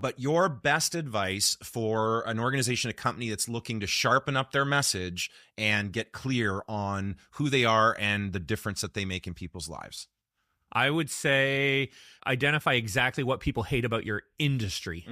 But your best advice for an organization, a company that's looking to sharpen up their message and get clear on who they are and the difference that they make in people's lives? I would say identify exactly what people hate about your industry.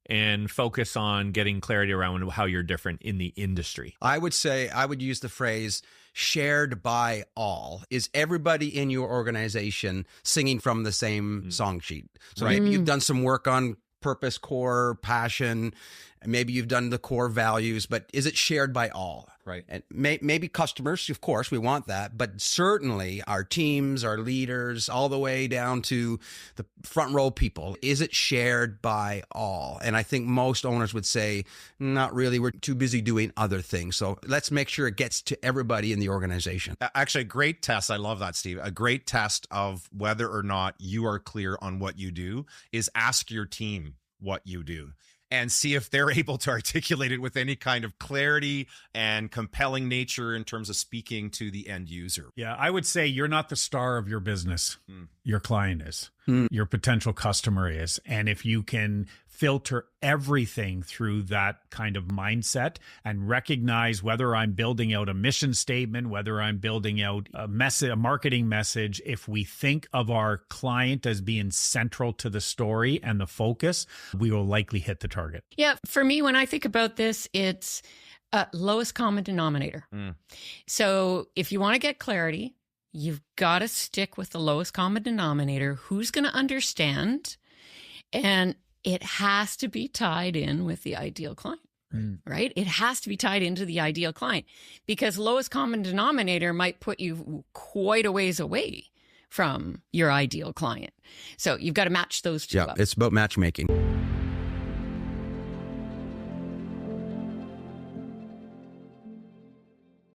And focus on getting clarity around how you're different in the industry. I would say, I would use the phrase shared by all. Is everybody in your organization singing from the same song sheet? So maybe you've done some work on purpose, core, passion. Maybe you've done the core values, but is it shared by all? Right. And maybe customers, of course, we want that, but certainly our teams, our leaders, all the way down to the front row people. Is it shared by all? And I think most owners would say, not really. We're too busy doing other things. So let's make sure it gets to everybody in the organization. Actually, a great test. I love that, Steve. A great test of whether or not you are clear on what you do is ask your team what you do and see if they're able to articulate it with any kind of clarity and compelling nature in terms of speaking to the end user. Yeah, I would say you're not the star of your business. Your client is. Your potential customer is. And if you can filter everything through that kind of mindset and recognize whether I'm building out a mission statement, whether I'm building out a marketing message, if we think of our client as being central to the story and the focus, we will likely hit the target. Yeah, for me, when I think about this, it's lowest common denominator. So if you want to get clarity, you've got to stick with the lowest common denominator. Who's going to understand? And it has to be tied in with the ideal client, right? It has to be tied into the ideal client, because lowest common denominator might put you quite a ways away from your ideal client. So you've got to match those two up. It's about matchmaking.